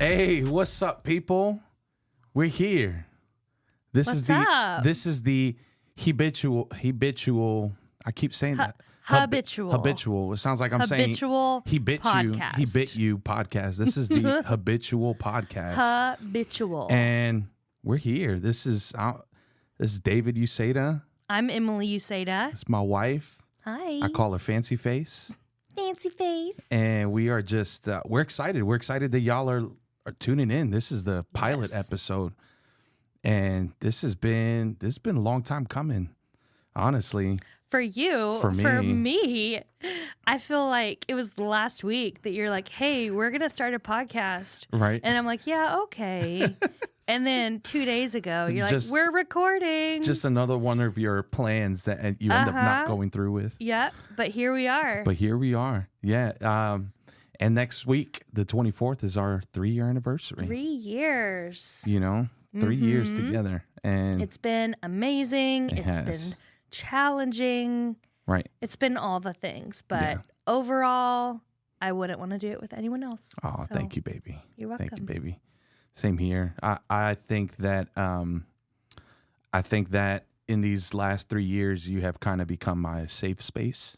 Hey, what's up, people? We're here. This What's is the up? this is the habitual. I keep saying that. Habitual. Habitual. It sounds like I'm Habitual saying he bit podcast. you. He bit you podcast. This is the habitual podcast. Habitual. And we're here. This is David Uceda. I'm Emily Uceda. It's my wife. Hi. I call her Fancy Face. Fancy Face. And we are just we're excited. We're excited that y'all are tuning in. This is the pilot episode. And this has been a long time coming, honestly. For you, for me, I feel like it was last week that you're like, hey, we're going to start a podcast. Right. And I'm like, yeah, okay. And then 2 days ago, you're like, we're recording. Just another one of your plans that you end up not going through with. Yeah, but here we are. Yeah. And next week, the 24th, is our 3-year anniversary. 3 years. You know, 3 years together. And it's been amazing. It's been challenging. Right. It's been all the things. But overall, I wouldn't want to do it with anyone else. Oh, so, thank you, baby. You're welcome. Thank you, baby. Same here. I think that in these last 3 years, you have kind of become my safe space.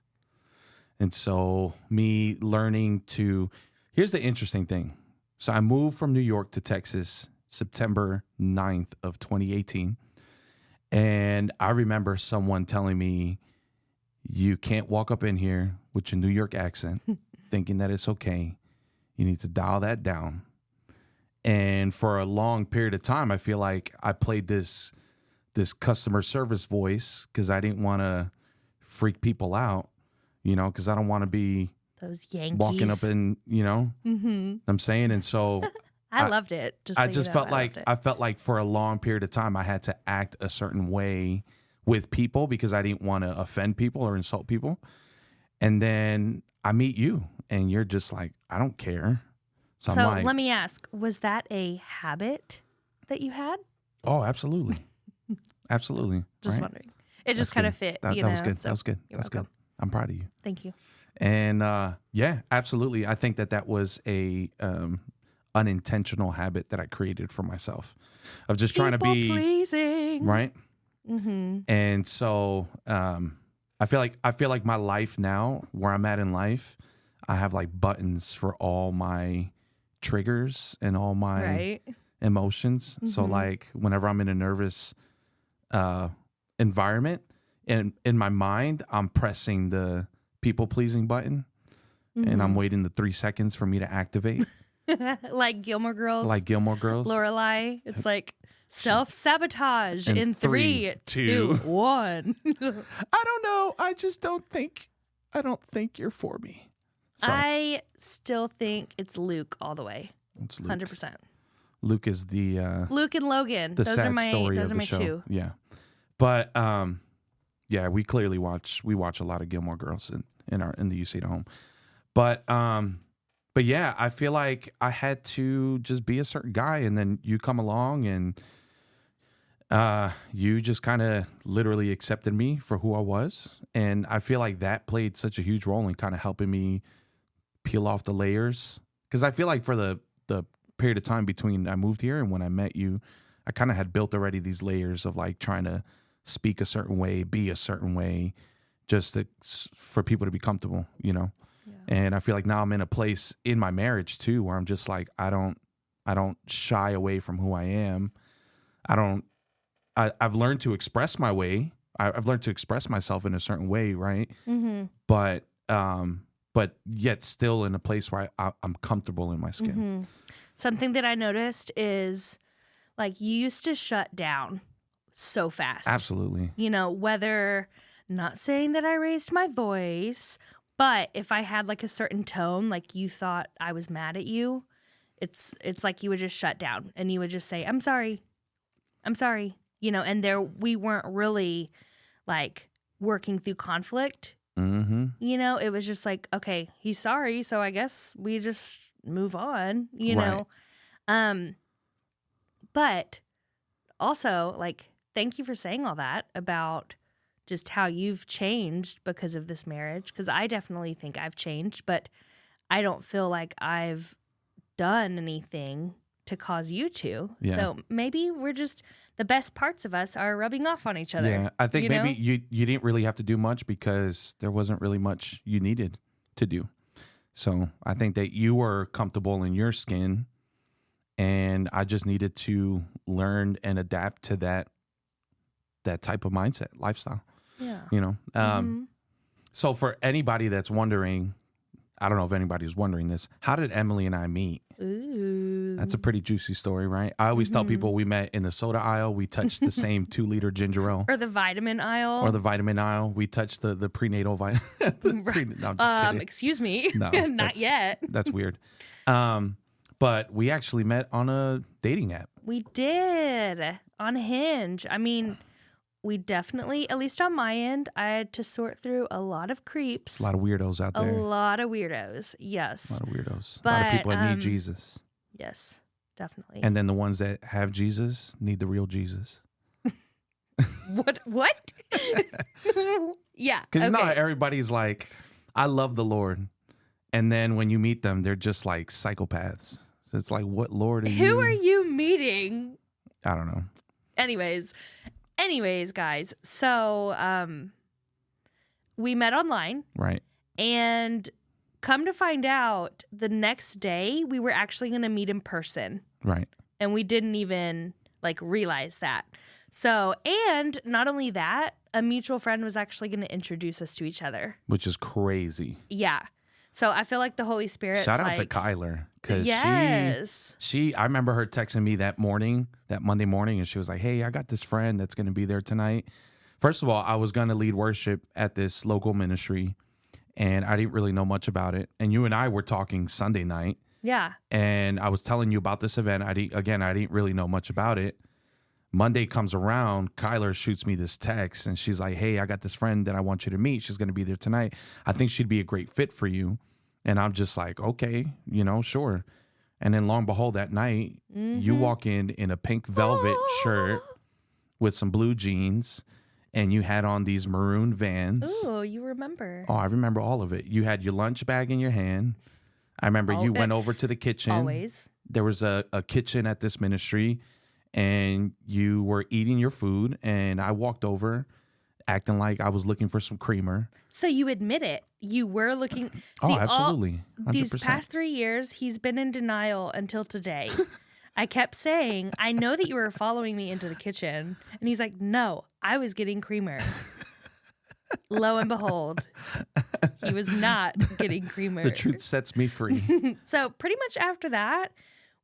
And so me learning here's the interesting thing. So I moved from New York to Texas September 9th of 2018. And I remember someone telling me, you can't walk up in here with your New York accent thinking that it's okay. You need to dial that down. And for a long period of time, I feel like I played this customer service voice because I didn't want to freak people out, because I don't want to be those Yankees walking up in, I'm saying. And so I loved it. I felt like for a long period of time, I had to act a certain way with people because I didn't want to offend people or insult people. And then I meet you and you're just like, I don't care. So I'm like, let me ask, was that a habit that you had? Oh, absolutely. Absolutely. Just wondering. It just kind of fit. That was good. So that was good. That's good. I'm proud of you. Thank you. And absolutely. I think that was a unintentional habit that I created for myself of just trying to be pleasing. Right. Mm-hmm. And so I feel like my life now, where I'm at in life, I have like buttons for all my triggers and all my emotions. Mm-hmm. So like whenever I'm in a nervous environment and in my mind, I'm pressing the people pleasing button and I'm waiting the 3 seconds for me to activate. Like Gilmore Girls. Lorelai. It's like self-sabotage in 3, 2, 1. I don't know. I don't think you're for me. So, I still think it's Luke all the way. It's Luke. 100%. Luke is the Luke and Logan. The those sad are my story those of are the my show. two. Yeah. But we clearly watch a lot of Gilmore Girls in the Uceda home. But yeah, I feel like I had to just be a certain guy, and then you come along and you just kind of literally accepted me for who I was. And I feel like that played such a huge role in kind of helping me peel off the layers. Because I feel like for the period of time between I moved here and when I met you, I kind of had built already these layers of like trying to speak a certain way, be a certain way, just for people to be comfortable, Yeah. And I feel like now I'm in a place in my marriage too, where I'm just like, I don't shy away from who I am. I've learned to express my way. I've learned to express myself in a certain way. Right. Mm-hmm. But yet still in a place where I'm comfortable in my skin. Mm-hmm. Something that I noticed is like you used to shut down so fast. Absolutely. Whether, not saying that I raised my voice, but if I had like a certain tone, like you thought I was mad at you, it's like you would just shut down and you would just say, I'm sorry. And we weren't really like working through conflict. Mm-hmm. It was just like, okay, he's sorry, so I guess we just move on, know. But also, like, thank you for saying all that about just how you've changed because of this marriage, because I definitely think I've changed, but I don't feel like I've done anything to cause you to. Yeah. So maybe we're just, the best parts of us are rubbing off on each other. Yeah, I think you maybe know? you didn't really have to do much because there wasn't really much you needed to do. So I think that you were comfortable in your skin, and I just needed to learn and adapt to that type of mindset, lifestyle. Yeah. You know. So for anybody that's wondering, I don't know if anybody's wondering this, how did Emily and I meet? Ooh. That's a pretty juicy story, right? I always tell people we met in the soda aisle. We touched the same 2-liter ginger ale. Or the vitamin aisle. Or the vitamin aisle. We touched the prenatal vitamin. No, I'm just kidding. Excuse me. No, Not yet. That's weird. But we actually met on a dating app. We did. On Hinge. I mean, we definitely, at least on my end, I had to sort through a lot of creeps. A lot of weirdos out A there. lot of weirdos. Yes. A lot of weirdos. But, a lot of people that need Jesus. Yes, definitely. And then the ones that have Jesus need the real Jesus. What? Yeah. Because okay. not everybody's like, I love the Lord. And then when you meet them, they're just like psychopaths. So it's like, what Lord are you? Who are you meeting? I don't know. Anyways, guys. So we met online. Right. And come to find out, the next day we were actually going to meet in person. Right. And we didn't even realize that. So, and not only that, a mutual friend was actually going to introduce us to each other. Which is crazy. Yeah. So I feel like the Holy Spirit. Shout out to Kyler. Because yes. I remember her texting me that Monday morning, and she was like, hey, I got this friend that's going to be there tonight. First of all, I was going to lead worship at this local ministry, and I didn't really know much about it. And you and I were talking Sunday night. Yeah. And I was telling you about this event. I didn't really know much about it. Monday comes around, Kyler shoots me this text, and she's like, hey, I got this friend that I want you to meet. She's going to be there tonight. I think she'd be a great fit for you. And I'm just like, okay, sure. And then lo and behold, that night, you walk in a pink velvet shirt with some blue jeans, and you had on these maroon Vans. Ooh, you remember. Oh, I remember all of it. You had your lunch bag in your hand. I remember you went over to the kitchen. Always. There was a kitchen at this ministry, and you were eating your food, and I walked over acting like I was looking for some creamer. So you admit it. You were looking. Oh, absolutely. 100%. These past 3 years, he's been in denial until today. I kept saying, I know that you were following me into the kitchen. And he's like, no, I was getting creamer. Lo and behold, he was not getting creamer. The truth sets me free. So pretty much after that,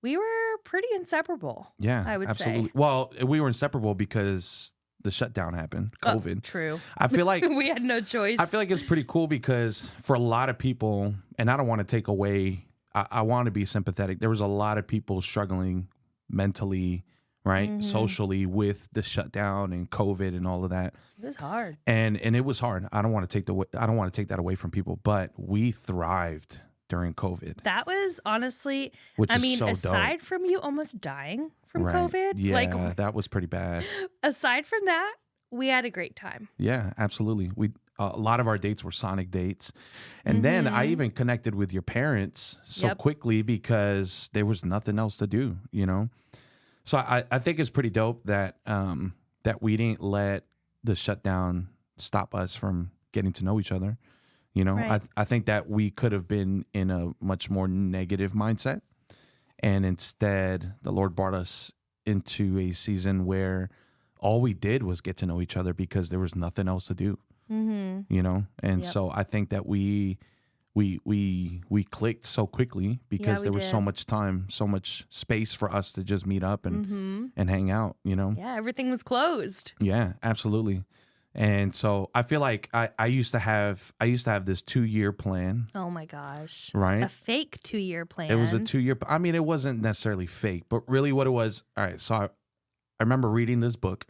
we were pretty inseparable. Yeah, I would absolutely. say. Well, we were inseparable because the shutdown happened, COVID. True. I feel like we had no choice. I feel like it's pretty cool because for a lot of people, and I don't want to take away, I want to be sympathetic. There was a lot of people struggling mentally, right, socially with the shutdown and COVID and all of that. It was hard, and it was hard. I don't want to take that away from people, but we thrived during COVID. That was honestly, Which I is mean, so aside dope. from you almost dying from Right. COVID, Yeah, that was pretty bad. aside from that, we had a great time. Yeah, absolutely. A lot of our dates were Sonic dates. And then I even connected with your parents so quickly because there was nothing else to do, So I think it's pretty dope that that we didn't let the shutdown stop us from getting to know each other. Right. I think that we could have been in a much more negative mindset. And instead, the Lord brought us into a season where all we did was get to know each other because there was nothing else to do. And so I think that we clicked so quickly because there was so much time, so much space for us to just meet up and hang out, Yeah, everything was closed. Yeah, absolutely. And so I feel like I used to have this 2-year plan. Oh my gosh. Right? A fake 2-year plan. It was a 2-year. I mean, it wasn't necessarily fake, but really what it was. All right. So I remember reading this book,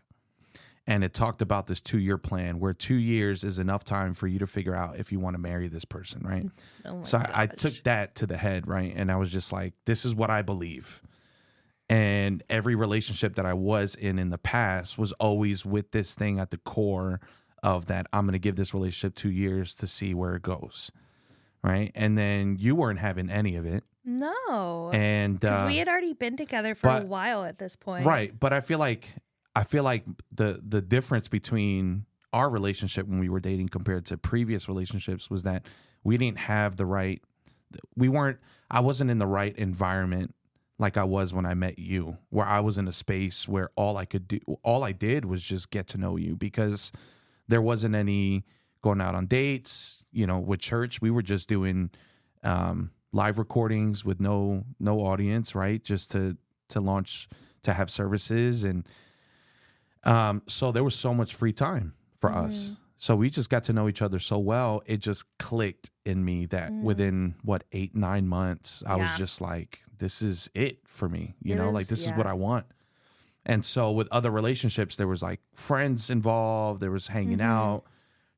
and it talked about this 2-year plan where 2 years is enough time for you to figure out if you want to marry this person. Right. Oh my so gosh. I took that to the head. Right. And I was just like, this is what I believe. And every relationship that I was in the past was always with this thing at the core of that I'm going to give this relationship 2 years to see where it goes. Right. And then you weren't having any of it. No. And because we had already been together for a while at this point. Right. But I feel like the difference between our relationship when we were dating compared to previous relationships was that we didn't have I wasn't in the right environment like I was when I met you, where I was in a space where all I did was just get to know you, because there wasn't any going out on dates, with church. We were just doing live recordings with no audience, right? Just to launch, to have services. And so there was so much free time for us. So we just got to know each other so well. It just clicked in me that within 8-9 months, I was just like, this is it for me. This is what I want. And so with other relationships, there was like friends involved. There was hanging out,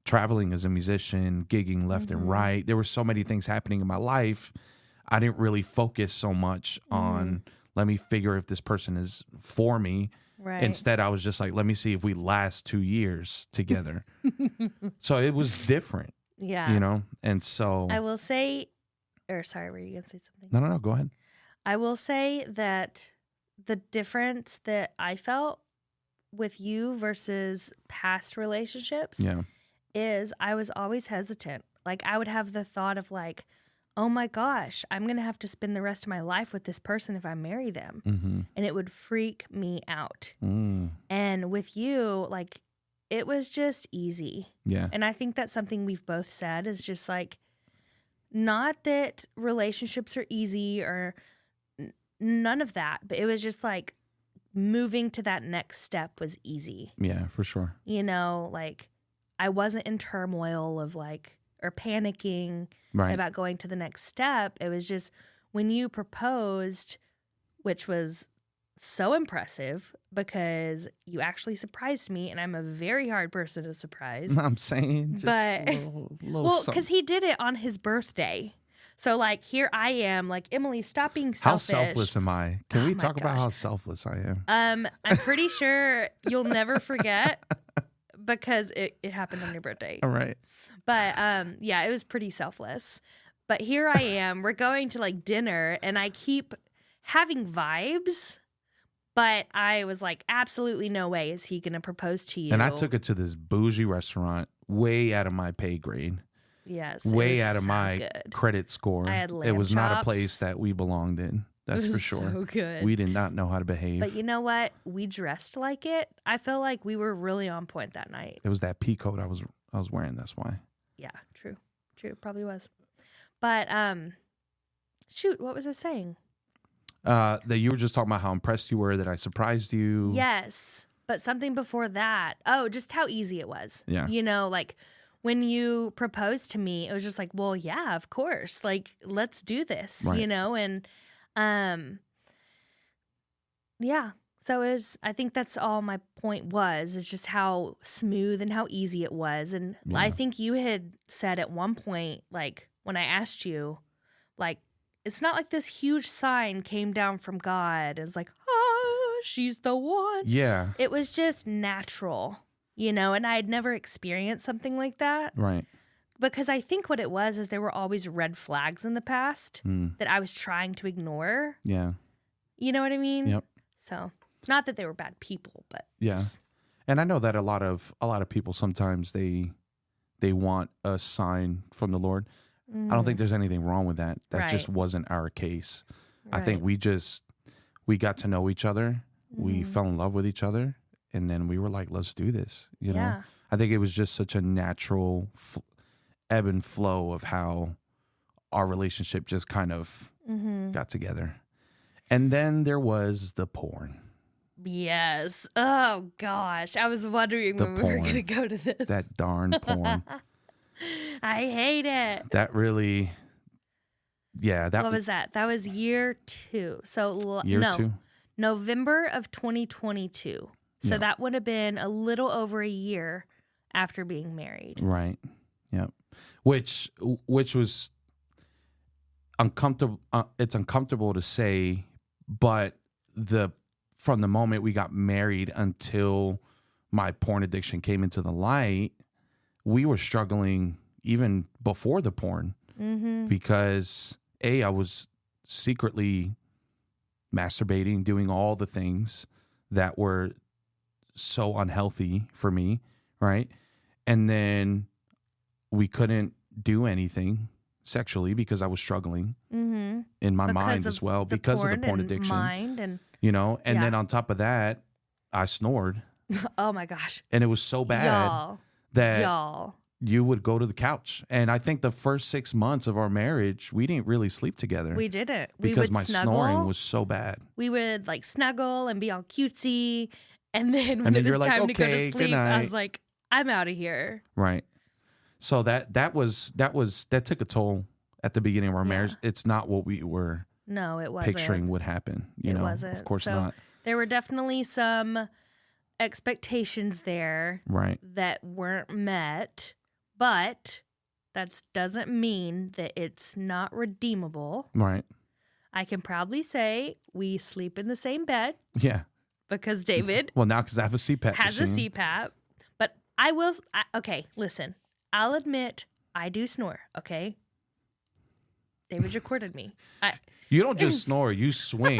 traveling as a musician, gigging left and right. There were so many things happening in my life. I didn't really focus so much on, let me figure if this person is for me. Right. Instead, I was just like, let me see if we last 2 years together. So it was different. Yeah. And so I will say, sorry, were you going to say something? No, go ahead. I will say that the difference that I felt with you versus past relationships is I was always hesitant. Like, I would have the thought of like, oh my gosh, I'm going to have to spend the rest of my life with this person if I marry them. And it would freak me out. And with you, like, it was just easy. Yeah. And I think that's something we've both said is just like, not that relationships are easy or none of that, but it was just like moving to that next step was easy. Yeah, for sure. Like, I wasn't in turmoil of like, or panicking about going to the next step. It was just when you proposed, which was so impressive because you actually surprised me, and I'm a very hard person to surprise. I'm saying, just well, because he did it on his birthday. So like, here I am, like, Emily, stop being selfish. How selfless am I? Can we talk about how selfless I am? I'm pretty sure you'll never forget because it happened on your birthday. All right. But yeah, it was pretty selfless. But here I am, we're going to like dinner, and I keep having vibes, but I was like, absolutely no way is he going to propose to you. And I took it to this bougie restaurant, way out of my pay grade. Yes. Way out of my credit score. I had lamb It was not a chops. place that we belonged in. That's for sure. So good. We did not know how to behave. But you know what? We dressed like it. I feel like we were really on point that night. It was that pea coat I was wearing. That's why. Yeah, true. Probably was. But shoot, what was I saying? That you were just talking about how impressed you were that I surprised you. Yes, but something before that. Oh, just how easy it was. Yeah. Like when you proposed to me, it was just like, well, yeah, of course. Like, let's do this, right. And yeah. So I think that's all my point was, is just how smooth and how easy it was. And I think you had said at one point, like when I asked you, like, it's not like this huge sign came down from God. It's like, she's the one. Yeah. It was just natural, and I had never experienced something like that. Right. Because I think what it was is there were always red flags in the past that I was trying to ignore. Yeah. You know what I mean? Yep. So, not that they were bad people, but yeah. And I know that a lot of people sometimes they want a sign from the Lord. I don't think there's anything wrong with that. That just wasn't our case. Right. I think we got to know each other. We fell in love with each other, and then we were like, let's do this. Yeah. I think it was just such a natural ebb and flow of how our relationship just kind of got together. And then there was the porn. Yes. Oh, gosh. I was wondering when we were going to go to this. That darn porn. I hate it. That really, yeah. What was that? That was year 2. So, year 2? November of 2022. So that would have been a little over a year after being married. Right. Yep. Which was uncomfortable. It's uncomfortable to say, but from the moment we got married until my porn addiction came into the light, we were struggling even before the porn because I was secretly masturbating, doing all the things that were so unhealthy for me, right? And then we couldn't do anything sexually because I was struggling in my mind as well because of the porn addiction. And and then on top of that, I snored. Oh my gosh. And it was so bad that y'all, you would go to the couch. And I think the first 6 months of our marriage, we didn't really sleep together. We didn't. Because my snuggle. snoring was so bad. We would like snuggle and be all cutesy. And then when it was time to go to sleep, I was like, I'm out of here. Right. So that took a toll at the beginning of our marriage. It's not what we were picturing would happen. It wasn't. Of course not. There were definitely some expectations there that weren't met, but that doesn't mean that it's not redeemable. Right. I can proudly say we sleep in the same bed. Yeah. Because David now because I have a CPAP has machine. a CPAP. But okay, listen. I'll admit I do snore, okay? David recorded me. You don't just snore, you swing.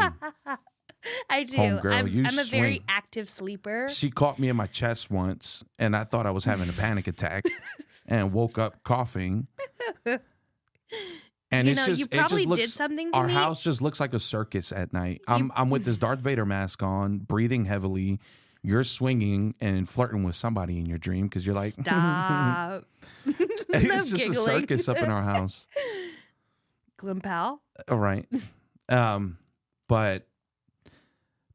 I do. Homegirl, I'm a very active sleeper. She caught me in my chest once, and I thought I was having a panic attack and woke up coughing. And you probably did something to our me. Our house just looks like a circus at night. I'm with this Darth Vader mask on, breathing heavily. You're swinging and flirting with somebody in your dream because you're like, stop. It's just giggling. A circus up in our house. Glimpal. All right. But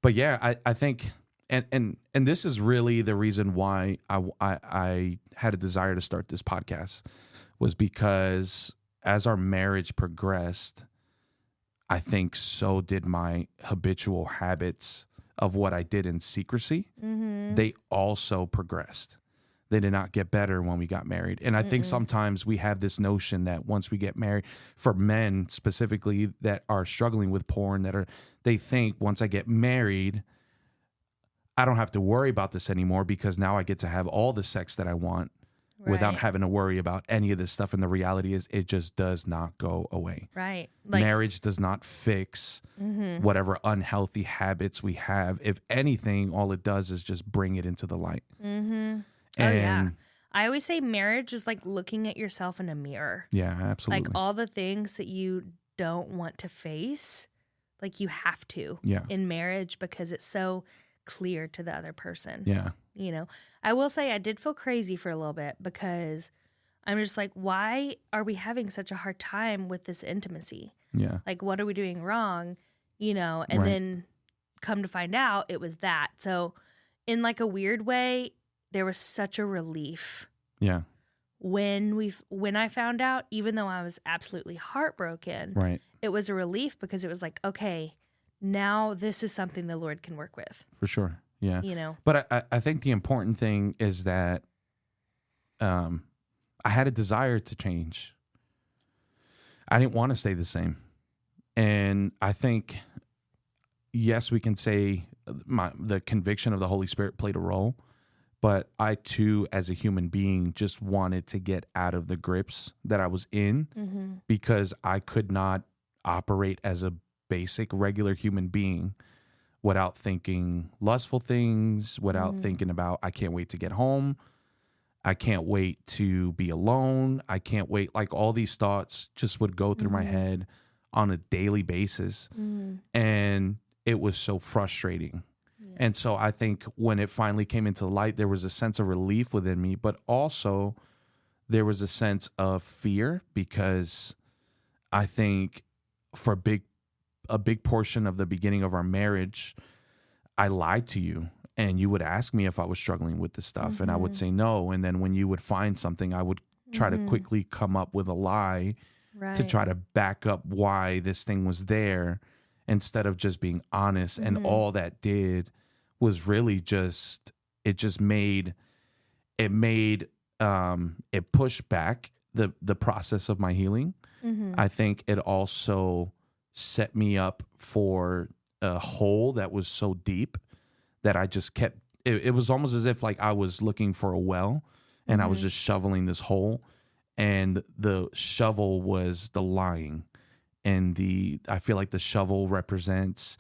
yeah, I think, and this is really the reason why I had a desire to start this podcast, was because as our marriage progressed, I think so did my habitual habits of what I did in secrecy. Mm-hmm. They also progressed. They did not get better when we got married. And I think sometimes we have this notion that once we get married, for men specifically that are struggling with porn, they think once I get married, I don't have to worry about this anymore because now I get to have all the sex that I want without having to worry about any of this stuff. And the reality is it just does not go away. Right. Marriage does not fix whatever unhealthy habits we have. If anything, all it does is just bring it into the light. Mm-hmm. Yeah. I always say marriage is like looking at yourself in a mirror. Yeah, absolutely. Like all the things that you don't want to face, like you have to in marriage because it's so clear to the other person. Yeah. I will say I did feel crazy for a little bit because I'm just like, why are we having such a hard time with this intimacy? Yeah. Like, what are we doing wrong? And then come to find out it was that. So in like a weird way, there was such a relief. Yeah. When I found out, even though I was absolutely heartbroken, it was a relief because it was like, okay, now this is something the Lord can work with. For sure. Yeah. But I think the important thing is that I had a desire to change. I didn't want to stay the same. And I think, yes, we can say the conviction of the Holy Spirit played a role. But I, too, as a human being, just wanted to get out of the grips that I was in because I could not operate as a basic, regular human being without thinking lustful things, without thinking about, I can't wait to get home. I can't wait to be alone. I can't wait. Like all these thoughts just would go through my head on a daily basis. And it was so frustrating. And so I think when it finally came into light, there was a sense of relief within me, but also there was a sense of fear because I think for a big portion of the beginning of our marriage, I lied to you and you would ask me if I was struggling with this stuff and I would say no. And then when you would find something, I would try to quickly come up with a lie to try to back up why this thing was there instead of just being honest. And all that did was really just, it pushed back the process of my healing. I think it also set me up for a hole that was so deep that I just kept, it was almost as if like I was looking for a well and I was just shoveling this hole and the shovel was the lying. and I feel like the shovel represents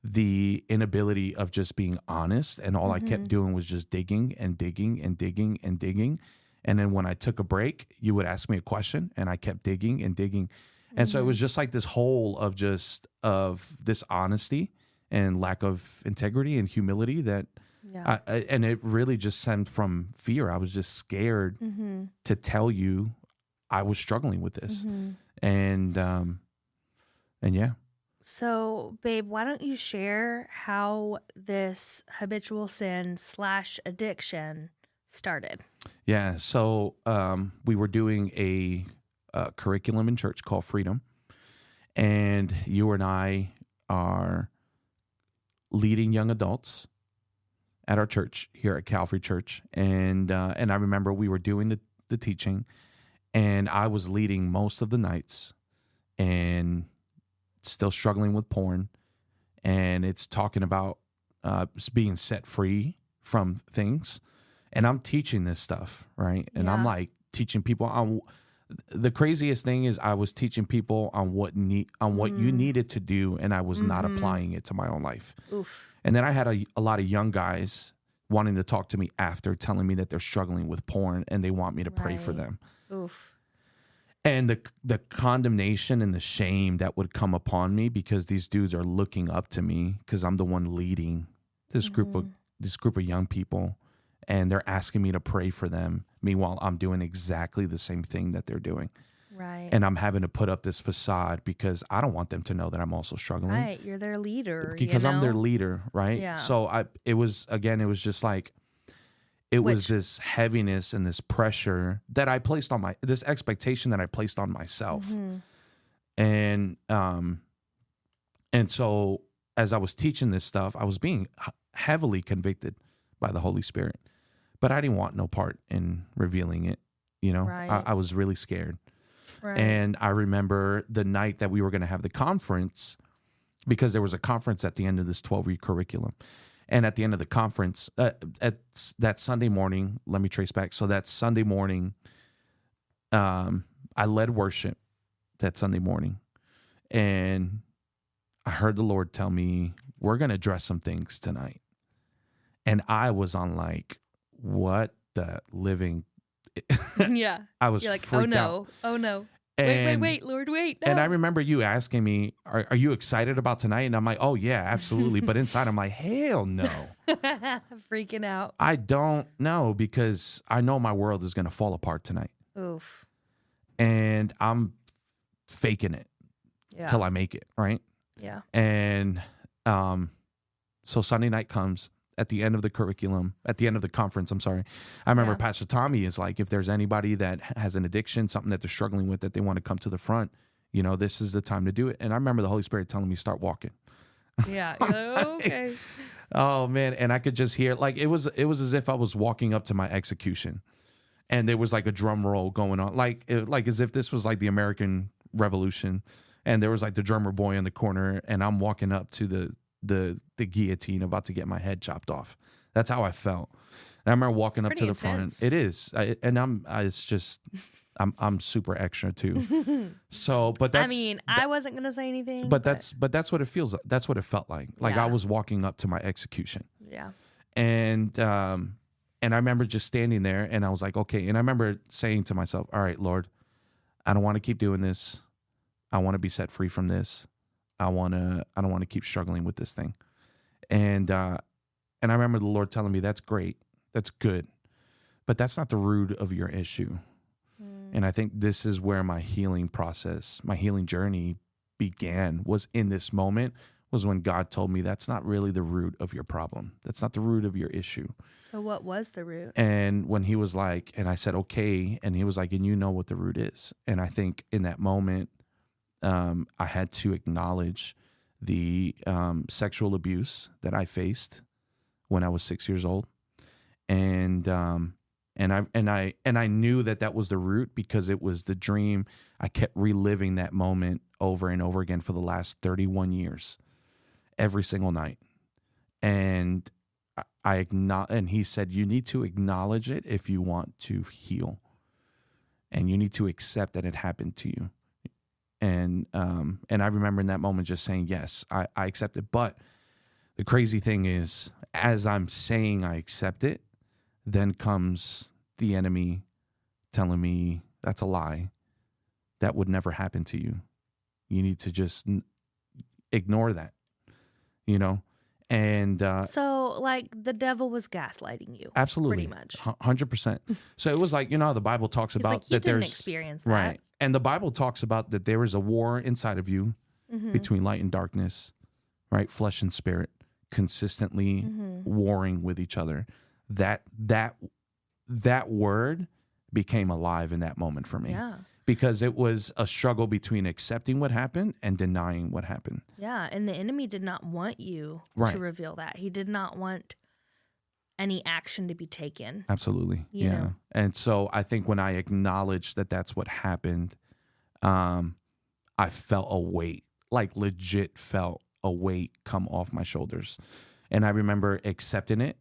the inability of just being honest. And all I kept doing was just digging and digging and digging and digging. And then when I took a break, you would ask me a question and I kept digging and digging. And so it was just like this hole of dishonesty and lack of integrity and humility that, and it really just stemmed from fear. I was just scared to tell you I was struggling with this. And yeah. So, babe, why don't you share how this habitual sin / addiction started? Yeah. So we were doing a curriculum in church called Freedom. And you and I are leading young adults at our church here at Calvary Church. And I remember we were doing the teaching, and I was leading most of the nights and still struggling with porn. And it's talking about being set free from things. And I'm teaching this stuff, right? And I'm like teaching people on the craziest thing is I was teaching people on what you needed to do, and I was not applying it to my own life. Oof. And then I had a lot of young guys wanting to talk to me after, telling me that they're struggling with porn and they want me to pray for them. Oof. And the condemnation and the shame that would come upon me because these dudes are looking up to me because I'm the one leading this group of young people, and they're asking me to pray for them. Meanwhile, I'm doing exactly the same thing that they're doing. Right. And I'm having to put up this facade because I don't want them to know that I'm also struggling. Right. You're their leader. Because I'm their leader, right? Yeah. So it was just like, was this heaviness and this pressure that I placed on this expectation that I placed on myself. And so as I was teaching this stuff, I was being heavily convicted by the Holy Spirit, but I didn't want no part in revealing it. Right. I was really scared. Right. And I remember the night that we were going to have the conference, because there was a conference at the end of this 12-week curriculum. And at the end of the conference, at that Sunday morning, let me trace back. So that Sunday morning, I led worship that Sunday morning. And I heard the Lord tell me, we're going to address some things tonight. And I was on like, what the living... Yeah. I was You're like, freaked out. Oh no. And, Wait, Lord, wait. No. And I remember you asking me, are you excited about tonight? And I'm like, oh, yeah, absolutely. But inside, I'm like, hell no. Freaking out. I don't know, because I know my world is going to fall apart tonight. Oof. And I'm faking it till I make it, right? Yeah. And so Sunday night comes. At the end of the curriculum, at the end of the conference, I remember Pastor Tommy is like, if there's anybody that has an addiction, something that they're struggling with, that they want to come to the front, this is the time to do it. And I remember the Holy Spirit telling me, start walking. Yeah. Okay. Oh man. And I could just hear, like, it was as if I was walking up to my execution, and there was like a drum roll going on, like as if this was like the American Revolution, and there was like the drummer boy in the corner, and I'm walking up to the guillotine, about to get my head chopped off. That's how I felt. And I remember walking up to the intense. front. It is. I'm super extra too. So, but that's, I wasn't going to say anything. But that's what it feels like. That's what it felt like. Like I was walking up to my execution. Yeah. And I remember just standing there, and I was like, okay. And I remember saying to myself, all right, Lord, I don't want to keep doing this. I want to be set free from this. I don't want to keep struggling with this thing. And I remember the Lord telling me, that's great. That's good. But that's not the root of your issue. And I think this is where my healing process, my healing journey began, was in this moment, was when God told me that's not really the root of your problem. That's not the root of your issue. So what was the root? And when he was like, and I said, okay. And he was like, and you know what the root is. And I think in that moment, I had to acknowledge the sexual abuse that I faced when I was 6 years old, and I knew that was the root, because it was the dream. I kept reliving that moment over and over again for the last 31 years, every single night. And and he said, you need to acknowledge it if you want to heal, and you need to accept that it happened to you. And I remember in that moment just saying, yes, I accept it. But the crazy thing is, as I'm saying I accept it, then comes the enemy telling me that's a lie. That would never happen to you. You need to just ignore that, you know? And so like the devil was gaslighting you. absolutely. Pretty much. 100%. So it was like, you know, how the Bible talks It's about like you that didn't there's experience that. right. And the Bible talks about that there is a war inside of you between light and darkness, right? Flesh and spirit consistently warring with each other. That word became alive in that moment for me. Yeah. Because it was a struggle between accepting what happened and denying what happened. Yeah, and the enemy did not want you Right. to reveal that. He did not want any action to be taken. Absolutely. You Yeah. know? And so I think when I acknowledged that that's what happened, I felt a weight, like legit felt a weight come off my shoulders. And I remember accepting it.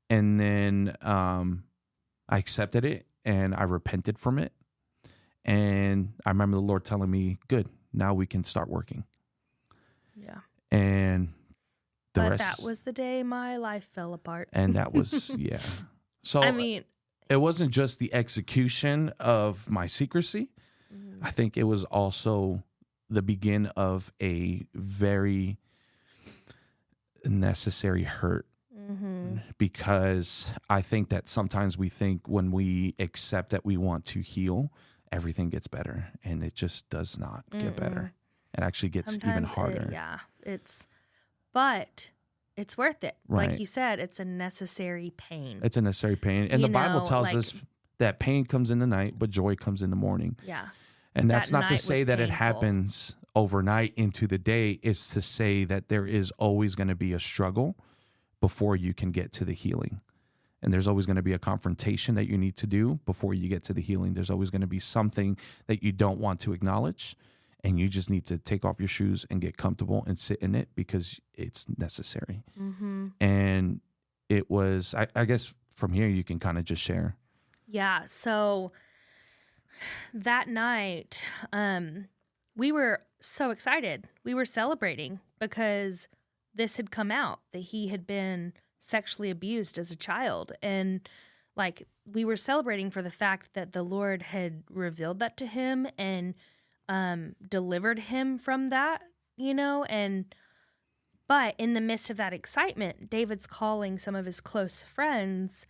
And then I accepted it and I repented from it. And I remember the Lord telling me, good, now we can start working. Yeah. And but that was the day my life fell apart. And that was, yeah. So I mean, it wasn't just the execution of my secrecy. I think it was also the begin of a very necessary hurt. Because I think that sometimes we think when we accept that we want to heal, everything gets better, and it just does not get better. It actually gets even harder. But it's worth it. Right. Like you said, it's a necessary pain. It's a necessary pain. And the Bible tells us that pain comes in the night, but joy comes in the morning. Yeah. And that's not to night say was that it painful. happens overnight into the day. It's to say that there is always going to be a struggle before you can get to the healing. And there's always going to be a confrontation that you need to do before you get to the healing. There's always going to be something that you don't want to acknowledge, and you just need to take off your shoes and get comfortable and sit in it because it's necessary. And it was, I guess from here you can kind of just share. Yeah. So that night, we were so excited. We were celebrating because this had come out that he had been sexually abused as a child. And like we were celebrating for the fact that the Lord had revealed that to him and delivered him from that, you know, but in the midst of that excitement, David's calling some of his close friends,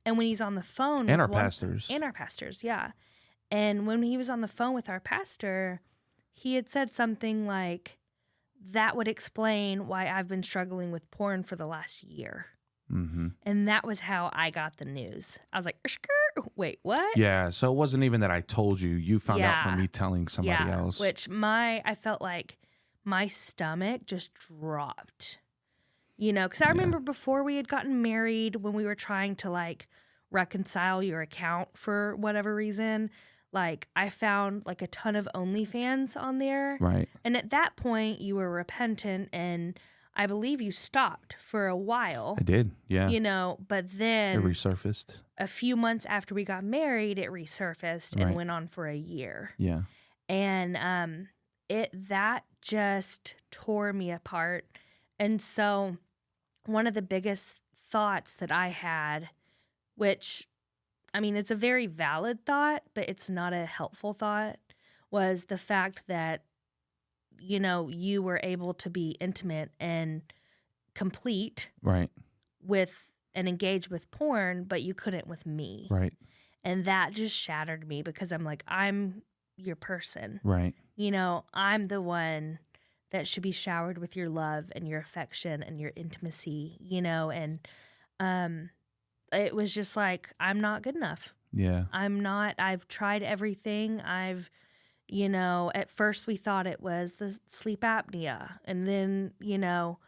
and when he's on the phone And with our pastors. And our pastors, yeah. And when he was on the phone with our pastor, he had said something like, that would explain why I've been struggling with porn for the last year. And that was how I got the news. I was like, wait, what? Yeah, so it wasn't even that I told you. You found out from me telling somebody else. Which I felt like my stomach just dropped. You know, because I remember before we had gotten married, when we were trying to like reconcile your account for whatever reason, like I found like a ton of OnlyFans on there. Right. And at that point you were repentant, and I believe you stopped for a while. I did, yeah. You know, but then it resurfaced. A few months after we got married, it resurfaced and went on for a year. Yeah. And that just tore me apart. And so one of the biggest thoughts that I had, which, I mean, it's a very valid thought, but it's not a helpful thought, was the fact that, you know, you were able to be intimate and complete with and engage with porn, but you couldn't with me. Right. And that just shattered me because I'm like, I'm your person. Right. You know, I'm the one that should be showered with your love and your affection and your intimacy, you know, and it was just like, I'm not good enough. Yeah. I've tried everything. You know, at first we thought it was the sleep apnea, and then, you know,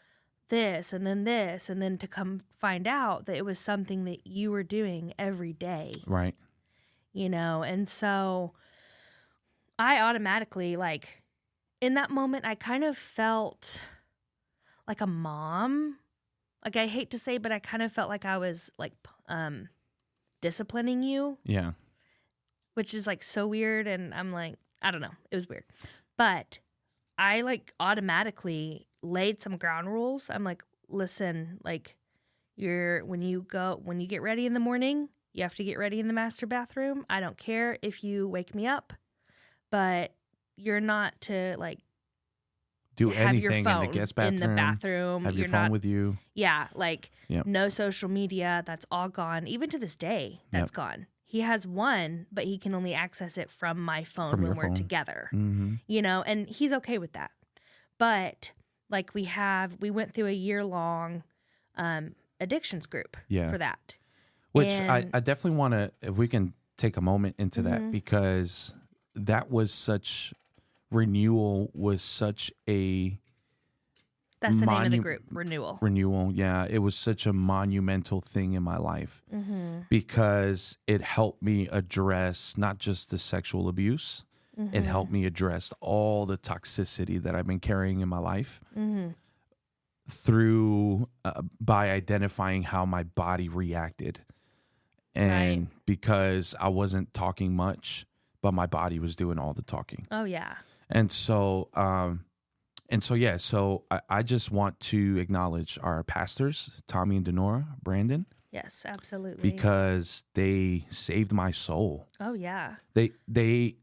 this, and then to come find out that it was something that you were doing every day. Right. You know, and so I automatically, like, in that moment, I kind of felt like a mom. Like, I hate to say, but I kind of felt like I was, like, disciplining you. Yeah. Which is, like, so weird, and I'm like, I don't know. It was weird. But I like automatically laid some ground rules. I'm like, listen, like when you get ready in the morning, you have to get ready in the master bathroom. I don't care if you wake me up, but you're not to like do have your anything in the phone guest bathroom. in the bathroom. Have your You're phone not, with you. yeah, like Yep. no social media. That's all gone. Even to this day, that's gone. He has one, but he can only access it from my phone From when your we're phone. together. Mm-hmm. You know, and he's okay with that. But like we went through a year-long addictions group for that. Which And, I definitely want to, if we can take a moment into that, because that was renewal was such a that's the name of the group, Renewal. Yeah, it was such a monumental thing in my life because it helped me address not just the sexual abuse, it helped me address all the toxicity that I've been carrying in my life through by identifying how my body reacted. And because I wasn't talking much, but my body was doing all the talking. Oh yeah. And so so I just want to acknowledge our pastors, Tommy and Denora, Brandon. Yes, absolutely. Because they saved my soul. Oh yeah. They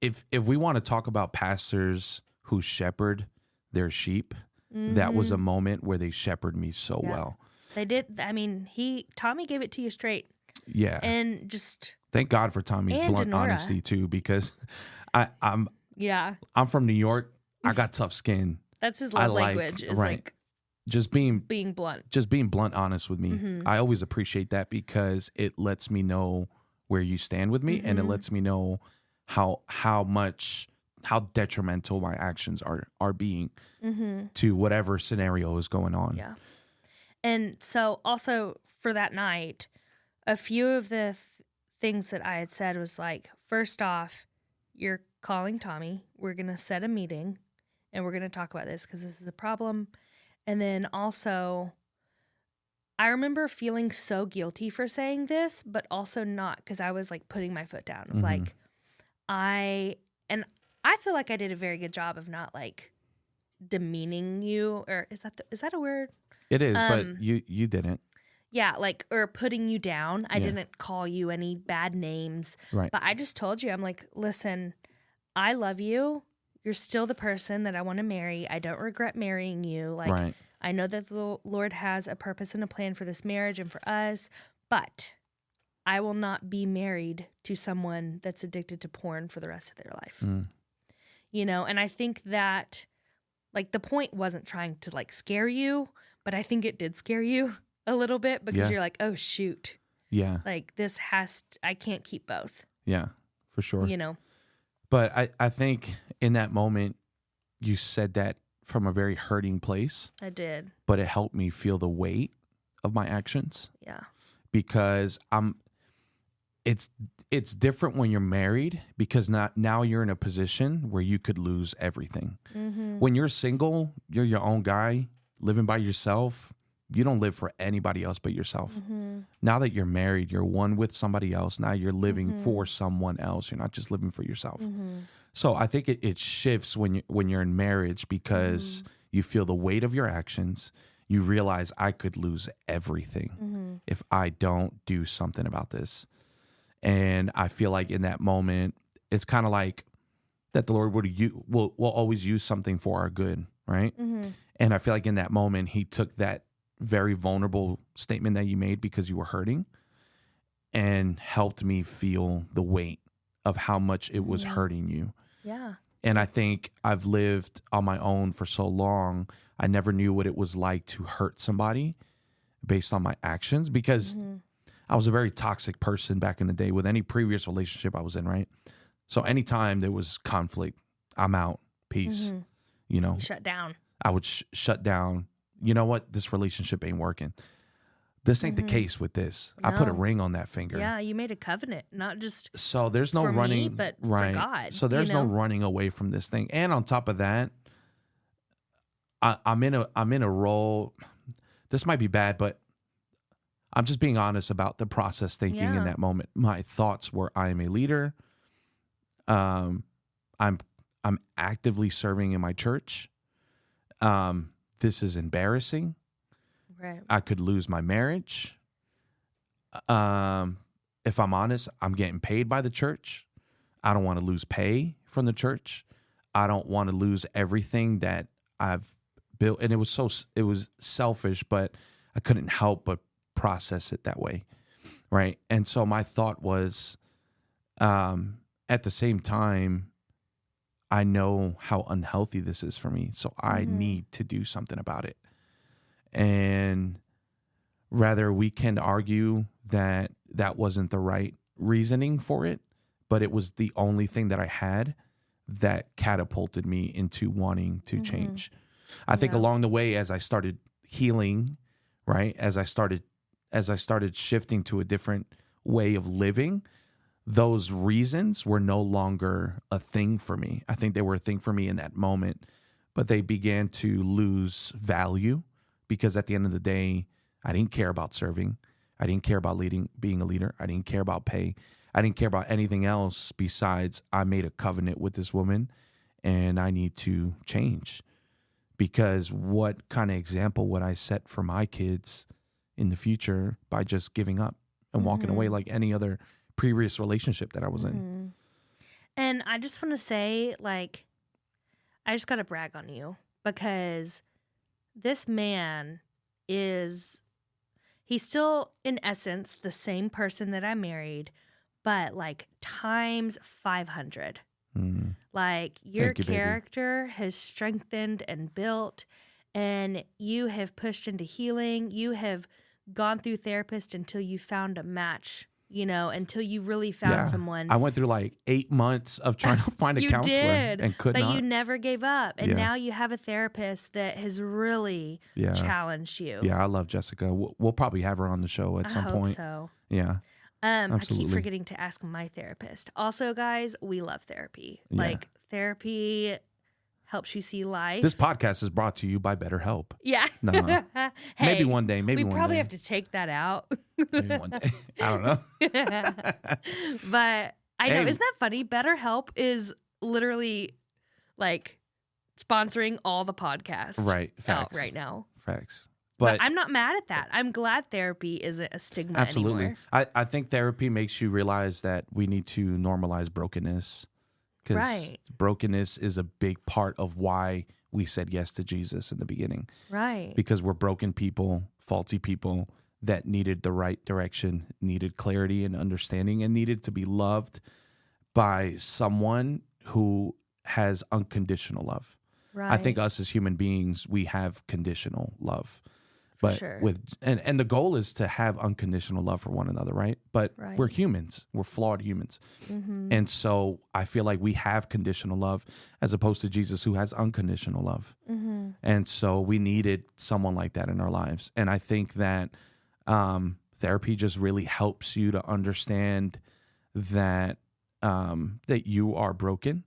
if we want to talk about pastors who shepherd their sheep, that was a moment where they shepherded me so well. They did. I mean, Tommy gave it to you straight. Yeah. And just thank God for Tommy's blunt Denora. honesty too, because I'm from New York. I got tough skin. That's his love language. Is like just being blunt. Just being blunt honest with me. I always appreciate that because it lets me know where you stand with me, and it lets me know how detrimental my actions are being to whatever scenario is going on. Yeah. And so also for that night, a few of the things that I had said was like, first off, you're calling Tommy. We're going to set a meeting and we're going to talk about this because this is a problem. And then also, I remember feeling so guilty for saying this, but also not, because I was like putting my foot down of like, I feel like I did a very good job of not like demeaning you, or is that a word? It is, but you didn't. Yeah, like, or putting you down. I didn't call you any bad names. Right. But I just told you, I'm like, listen, I love you. You're still the person that I want to marry. I don't regret marrying you. Like, I know that the Lord has a purpose and a plan for this marriage and for us, but I will not be married to someone that's addicted to porn for the rest of their life. You know, and I think that, like, the point wasn't trying to, like, scare you, but I think it did scare you a little bit because you're like, oh, shoot. Yeah. Like, I can't keep both. Yeah, for sure. You know? But I think in that moment, you said that from a very hurting place. I did. But it helped me feel the weight of my actions. Yeah. Because it's different when you're married, because now you're in a position where you could lose everything. When you're single, you're your own guy, living by yourself. You don't live for anybody else but yourself. Now that you're married, you're one with somebody else. Now you're living for someone else. You're not just living for yourself. So I think it shifts when you're in marriage, because you feel the weight of your actions. You realize I could lose everything if I don't do something about this. And I feel like in that moment, it's kind of like that the Lord will always use something for our good, right? And I feel like in that moment, he took that very vulnerable statement that you made because you were hurting and helped me feel the weight of how much it was hurting you. Yeah. And I think I've lived on my own for so long, I never knew what it was like to hurt somebody based on my actions, because I was a very toxic person back in the day with any previous relationship I was in, right? So anytime there was conflict, I'm out. Peace. You know? You shut down. I would shut down. You know what? This relationship ain't working. This ain't the case with this. No. I put a ring on that finger. Yeah, you made a covenant, not just so there's no for running, me, but for God. So there's no running away from this thing. And on top of that, I'm in a role. This might be bad, but I'm just being honest about the process thinking in that moment. My thoughts were, I am a leader. I'm I'm actively serving in my church. This is embarrassing. Right. I could lose my marriage. If I'm honest, I'm getting paid by the church. I don't want to lose pay from the church. I don't want to lose everything that I've built. And it was selfish, but I couldn't help but process it that way. Right. And so my thought was, at the same time, I know how unhealthy this is for me. So I need to do something about it. And rather we can argue that that wasn't the right reasoning for it, but it was the only thing that I had that catapulted me into wanting to change. I think along the way, as I started healing, right, as I started shifting to a different way of living, those reasons were no longer a thing for me. I think they were a thing for me in that moment, but they began to lose value because at the end of the day, I didn't care about serving. I didn't care about being a leader. I didn't care about pay. I didn't care about anything else besides I made a covenant with this woman and I need to change. Because what kind of example would I set for my kids in the future by just giving up and walking away like any other previous relationship that I was in? And I just want to say, like, I just got to brag on you because this man he's still in essence the same person that I married, but like times 500. Like your character has strengthened and built, and you have pushed into healing. You have gone through therapist until you found a match, until you really found someone. I went through like 8 months of trying to find a counselor and could not. But you never gave up. And now you have a therapist that has really challenged you. Yeah, I love Jessica. We'll probably have her on the show at some point. I hope so. Yeah. I keep forgetting to ask my therapist. Also, guys, we love therapy. Yeah. Like, therapy helps you see life. This podcast is brought to you by BetterHelp. Yeah. No. Hey, maybe one day. Maybe one day. We probably have to take that out. Maybe one day. I don't know. But I know, isn't that funny? BetterHelp is literally like sponsoring all the podcasts out right now. Facts. But I'm not mad at that. I'm glad therapy isn't a stigma anymore. I think therapy makes you realize that we need to normalize brokenness. Because brokenness is a big part of why we said yes to Jesus in the beginning. Right. Because we're broken people, faulty people that needed the right direction, needed clarity and understanding, and needed to be loved by someone who has unconditional love. Right. I think us as human beings, we have conditional love. But sure. and the goal is to have unconditional love for one another, right? But we're humans. We're flawed humans. And so I feel like we have conditional love as opposed to Jesus who has unconditional love. And so we needed someone like that in our lives. And I think that therapy just really helps you to understand that that you are broken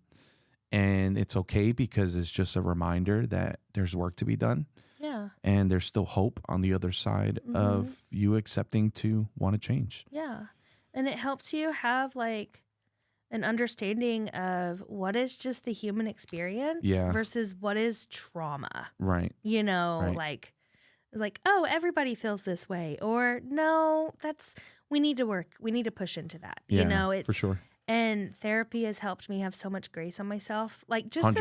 and it's okay because it's just a reminder that there's work to be done. Yeah. And there's still hope on the other side of you accepting to want to change. Yeah. And it helps you have like an understanding of what is just the human experience versus what is trauma. Right. Like, oh, everybody feels this way. Or no, we need to work. We need to push into that. Yeah, for sure. And therapy has helped me have so much grace on myself. Like just 100%.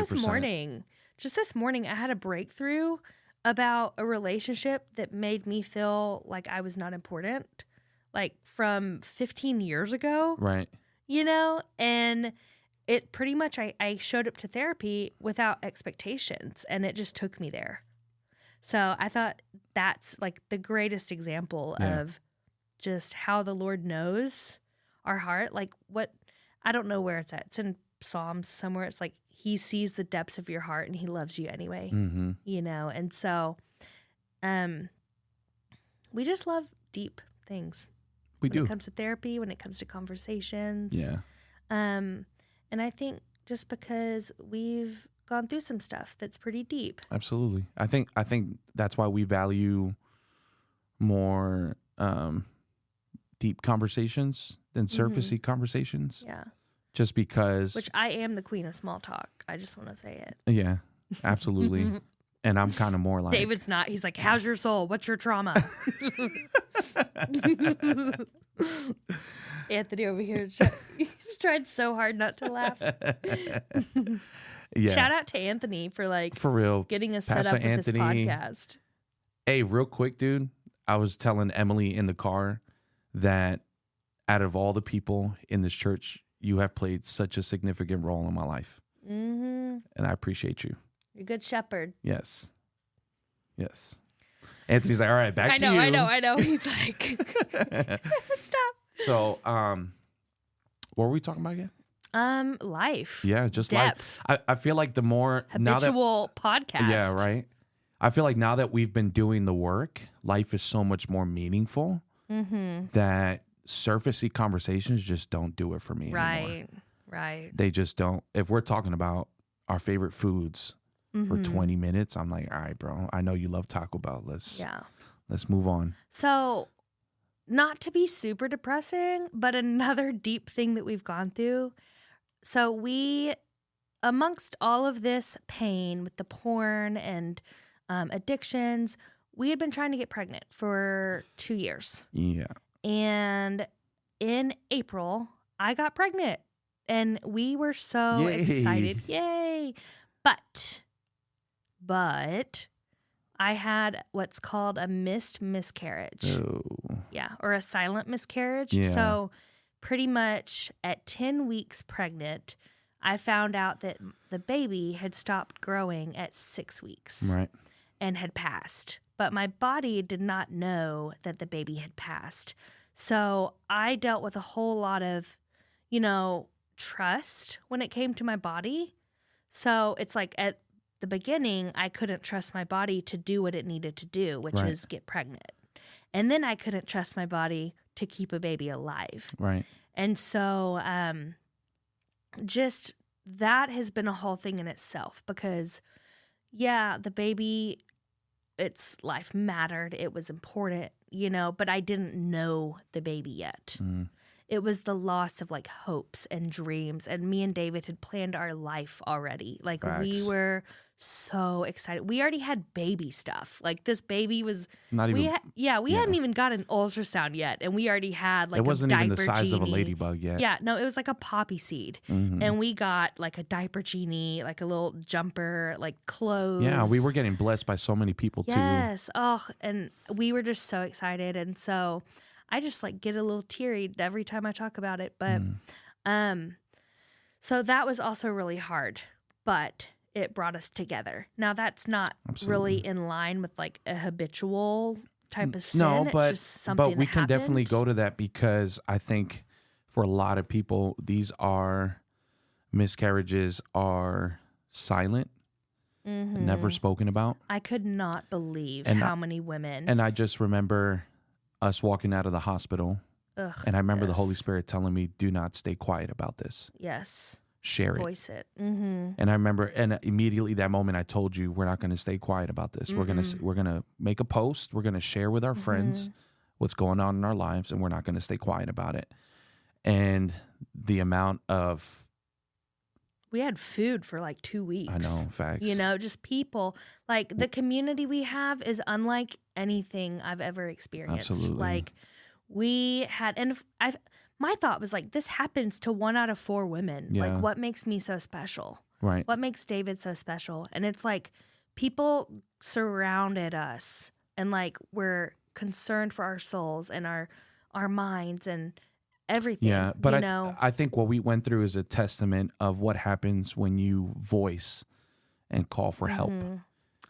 this morning, I had a breakthrough about a relationship that made me feel like I was not important, like from 15 years ago. Right. And it pretty much, I showed up to therapy without expectations and it just took me there. So I thought that's like the greatest example of just how the Lord knows our heart. Like I don't know where it's at. It's in Psalms somewhere. It's like, He sees the depths of your heart and He loves you anyway, and so we just love deep things. When it comes to therapy, when it comes to conversations. Yeah. And I think just because we've gone through some stuff that's pretty deep. Absolutely. I think that's why we value more deep conversations than surfacey conversations. Yeah. just because. Which I am the queen of small talk. I just want to say it. Yeah, absolutely. And I'm kind of more like. David's not. He's like, how's your soul? What's your trauma? Anthony over here, he's tried so hard not to laugh. Yeah. Shout out to Anthony for for real getting us Pastor set up with Anthony, this podcast. Hey, real quick, dude. I was telling Emily in the car that out of all the people in this church, you have played such a significant role in my life. Mm-hmm. And I appreciate you. You're a good shepherd. Yes. Anthony's like, all right, back to you. I know. He's like, stop. So, what were we talking about again? Life. Yeah, just depth. life. I feel like the more Habitual podcast. Yeah, right. I feel like now that we've been doing the work, life is so much more meaningful that surfacey conversations just don't do it for me anymore. Right. They just don't. If we're talking about our favorite foods for 20 minutes, I'm like, all right, bro, I know you love Taco Bell. Let's move on. So, not to be super depressing, but another deep thing that we've gone through. So we, amongst all of this pain with the porn and addictions, we had been trying to get pregnant for 2 years. Yeah. And in April, I got pregnant. And we were so excited. Yay! But I had what's called a missed miscarriage. Oh. Yeah, or a silent miscarriage. Yeah. So pretty much at 10 weeks pregnant, I found out that the baby had stopped growing at 6 weeks. Right. And had passed. But my body did not know that the baby had passed. So I dealt with a whole lot of, trust when it came to my body. So it's like at the beginning, I couldn't trust my body to do what it needed to do, which is get pregnant. And then I couldn't trust my body to keep a baby alive. Right. And so just that has been a whole thing in itself because, the baby, its life mattered. It was important, but I didn't know the baby yet. Mm. It was the loss of like hopes and dreams. And me and David had planned our life already. Like we were so excited. We already had baby stuff. Like this baby was not even. We hadn't even got an ultrasound yet, and we already had like it wasn't a diaper even the size genie. of a ladybug yet. Yeah, no, it was like a poppy seed, and we got like a diaper genie, like a little jumper, like clothes. Yeah, we were getting blessed by so many people too. Yes, and we were just so excited, and so I just like get a little teary every time I talk about it. But so that was also really hard, but it brought us together. Now that's not really in line with like a habitual type of sin. No, it's just something but we that can happened. definitely go to that because I think for a lot of people, these are miscarriages are silent, never spoken about. I could not believe how many women. And I just remember us walking out of the hospital, and I remember the Holy Spirit telling me, "Do not stay quiet about this. Yes, share it, voice it." Mm-hmm. And I remember, and immediately that moment, I told you, "We're not going to stay quiet about this. We're gonna make a post. We're gonna share with our friends what's going on in our lives, and we're not going to stay quiet about it." And the amount of we had food for like 2 weeks. I know, facts. Just people. Like the community we have is unlike anything I've ever experienced. Absolutely. Like we had, and my thought was like, this happens to 1 out of 4 women. Yeah. Like what makes me so special? Right. What makes David so special? And it's like people surrounded us and like we're concerned for our souls and our minds and everything. Yeah, but I think what we went through is a testament of what happens when you voice and call for help.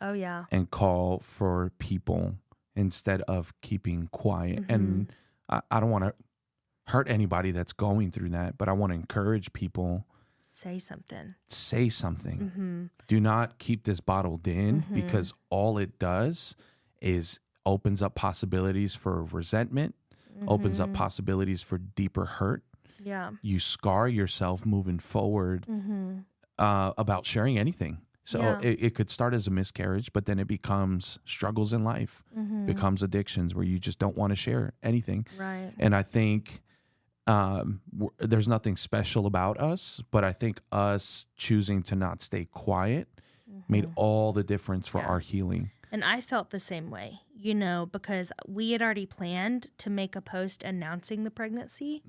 Oh, yeah. And call for people instead of keeping quiet. And I don't want to hurt anybody that's going through that, but I want to encourage people. Say something. Do not keep this bottled in because all it does is opens up possibilities for resentment, opens up possibilities for deeper hurt. Yeah. You scar yourself moving forward about sharing anything. So it could start as a miscarriage, but then it becomes struggles in life, becomes addictions where you just don't want to share anything. Right. And I think there's nothing special about us, but I think us choosing to not stay quiet made all the difference for our healing. And I felt the same way, because we had already planned to make a post announcing the pregnancy.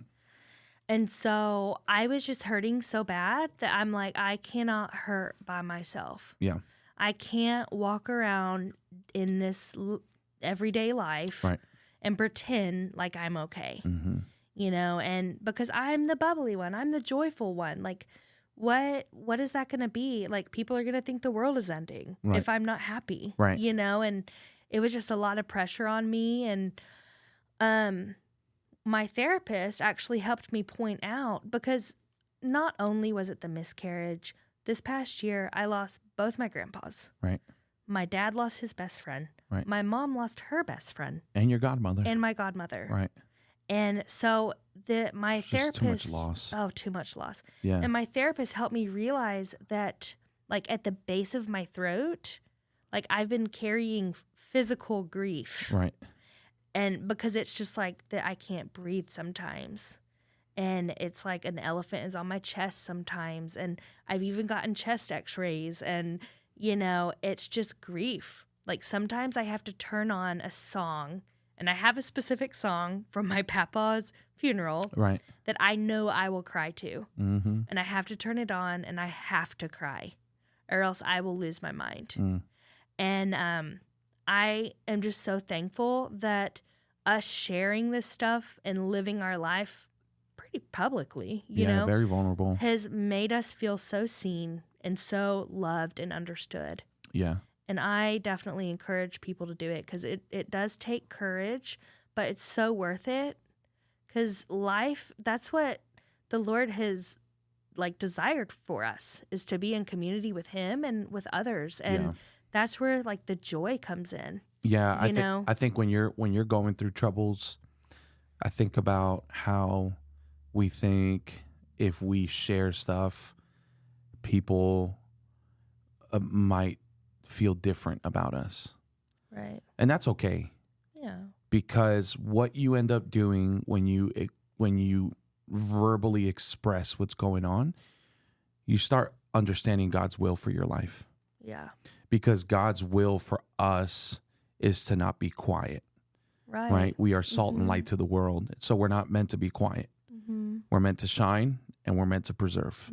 And so I was just hurting so bad that I'm like, I cannot hurt by myself. Yeah. I can't walk around in this everyday life and pretend like I'm okay. And because I'm the bubbly one, I'm the joyful one. Like, what is that going to be? Like, people are going to think the world is ending if I'm not happy, and it was just a lot of pressure on me. And my therapist actually helped me point out, because not only was it the miscarriage, this past year I lost both my grandpas. Right. My dad lost his best friend. Right. My mom lost her best friend. And your godmother. And my godmother. Right. And so my therapist, too much loss. Oh, too much loss. Yeah. And my therapist helped me realize that, like, at the base of my throat, like, I've been carrying physical grief. Right. And because it's just like that I can't breathe sometimes. And it's like an elephant is on my chest sometimes. And I've even gotten chest x-rays. And, it's just grief. Like, sometimes I have to turn on a song. And I have a specific song from my papa's funeral that I know I will cry to. Mm-hmm. And I have to turn it on and I have to cry, or else I will lose my mind. And I am just so thankful that us sharing this stuff and living our life pretty publicly, you know, very vulnerable, has made us feel so seen and so loved and understood. Yeah. And I definitely encourage people to do it, because it does take courage, but it's so worth it, because life, that's what the Lord has like desired for us, is to be in community with him and with others. And that's where like the joy comes in. Yeah. I think when you're going through troubles, I think about how we think if we share stuff, people might feel different about us. Right. And that's okay. Yeah. Because what you end up doing when you verbally express what's going on, you start understanding God's will for your life. Yeah. Because God's will for us is to not be quiet. Right? We are salt and light to the world. So we're not meant to be quiet. We're meant to shine, and we're meant to preserve.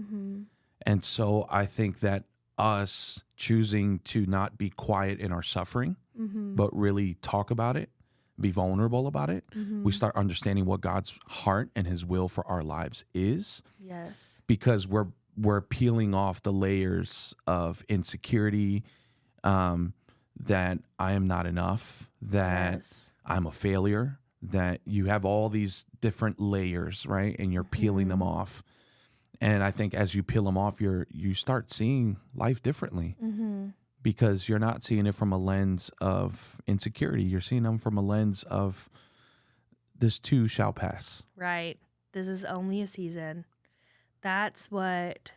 And so I think that us choosing to not be quiet in our suffering, but really talk about it, be vulnerable about it, we start understanding what God's heart and his will for our lives is. Yes. Because we're peeling off the layers of insecurity, that I am not enough, that I'm a failure, that you have all these different layers, right? And you're peeling them off. And I think as you peel them off, you start seeing life differently, because you're not seeing it from a lens of insecurity. You're seeing them from a lens of this too shall pass. Right. This is only a season. That's what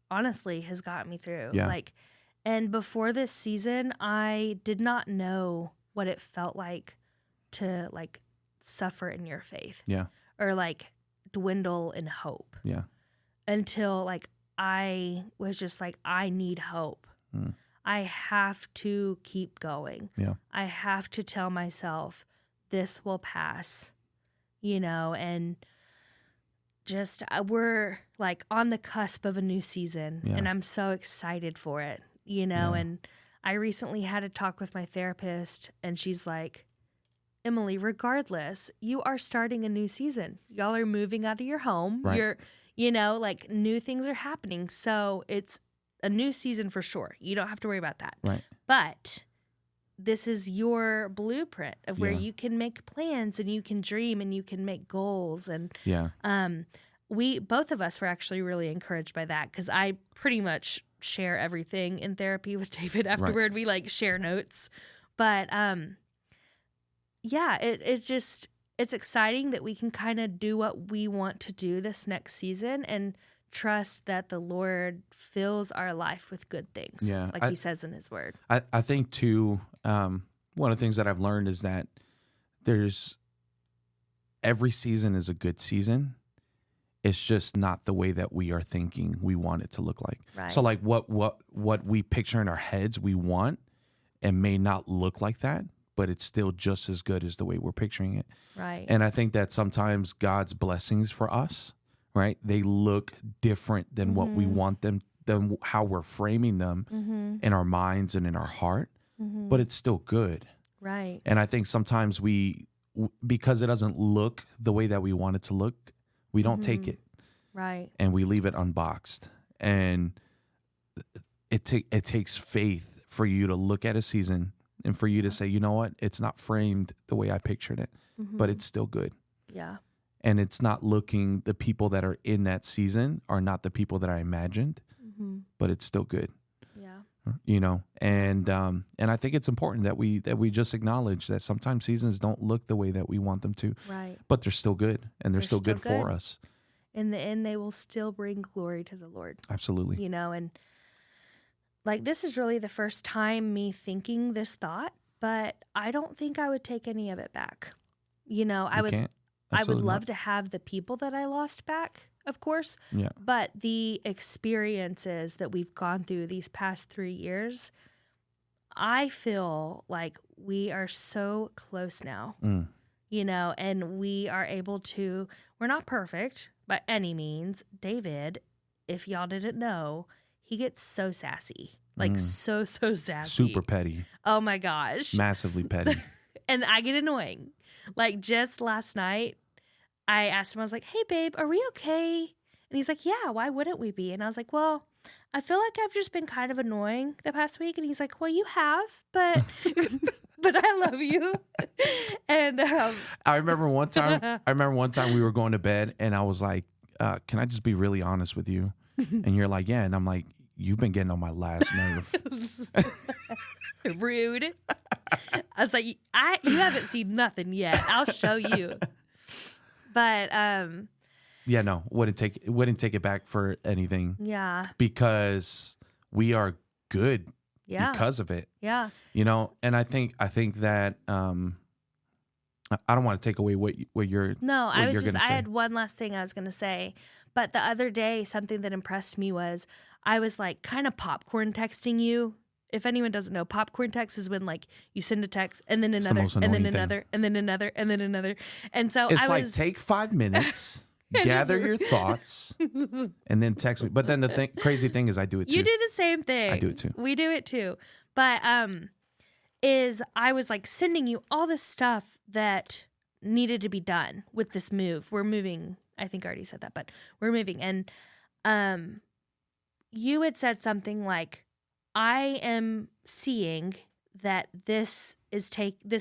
honestly has got me through. Yeah. And before this season, I did not know what it felt like to suffer in your faith. Yeah. Or dwindle in hope. Yeah. Until I was just I need hope. I have to keep going. Yeah. I have to tell myself this will pass, and just we're on the cusp of a new season, and I'm so excited for it, and I recently had a talk with my therapist, and she's like, Emily, regardless, you are starting a new season. Y'all are moving out of your home. Right. You're new things are happening. So it's a new season for sure. You don't have to worry about that. Right. But this is your blueprint of where you can make plans and you can dream and you can make goals. And we, both of us were actually really encouraged by that, because I pretty much share everything in therapy with David afterward. Right. We share notes. But it's exciting that we can kind of do what we want to do this next season and trust that the Lord fills our life with good things, he says in his word. I think, too, one of the things that I've learned is that every season is a good season, It's just not the way that we are thinking we want it to look like. Right. So like what we picture in our heads we want, it may not look like that, but it's still just as good as the way we're picturing it. Right. And I think that sometimes God's blessings for us, right, they look different than what we want them, than how we're framing them in our minds and in our heart, but it's still good. Right. And I think sometimes because it doesn't look the way that we want it to look, we don't take it. Right. And we leave it unboxed. And it takes faith for you to look at a season and for you to say, you know what, it's not framed the way I pictured it, but it's still good. Yeah. And it's not looking, the people that are in that season are not the people that I imagined, but it's still good. Yeah. You know, and I think it's important that we just acknowledge that sometimes seasons don't look the way that we want them to, Right. but they're still good, and they're still good for us. In the end, they will still bring glory to the Lord. Absolutely. You know, and like this is really the first time me thinking this thought, but I don't think I would take any of it back. You know, I would love to have the people that I lost back, of course. Yeah. But the experiences that we've gone through these past 3 years, I feel like we are so close now, you know, and we are able to, we're not perfect by any means. David, if y'all didn't know, he gets so sassy, like so sassy. Super petty. Oh my gosh. Massively petty. And I get annoying. Like just last night, I asked him, I was like, hey, babe, are we okay? And he's like, yeah, why wouldn't we be? And I was like, well, I feel like I've just been kind of annoying the past week. And he's like, well, you have, but but I love you. And I remember one time we were going to bed and I was like, can I just be really honest with you? And you're like, yeah. And I'm like, you've been getting on my last nerve. Rude. I was like, you haven't seen nothing yet. I'll show you. But yeah, no, wouldn't take it back for anything. Yeah. Because we are good because of it. Yeah. You know, and I think that I don't want to take away what you're No, what I you're was just gonna I say. had one last thing I was going to say. But the other day something that impressed me was I was like kind of popcorn texting you. If anyone doesn't know, popcorn text is when like you send a text and then another most and then annoying another and then another and then another. And so It's I like was take 5 minutes, gather your thoughts, and then text me. But then the crazy thing is I do it too. You do the same thing. I do it too. We do it too. But is I was like sending you all this stuff that needed to be done with this move. We're moving. I think I already said that, but we're moving. And you had said something like, I am seeing that this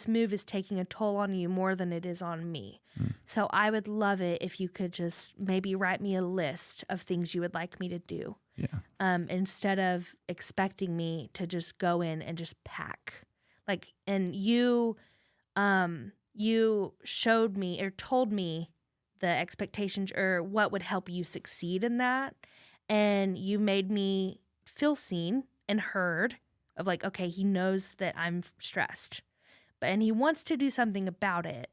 move is taking a toll on you more than it is on me. So I would love it if you could just maybe write me a list of things you would like me to do. Yeah. Instead of expecting me to just go in and just pack. Like, and you showed me or told me the expectations or what would help you succeed in that. And you made me feel seen and heard of like, okay, he knows that I'm stressed, and he wants to do something about it.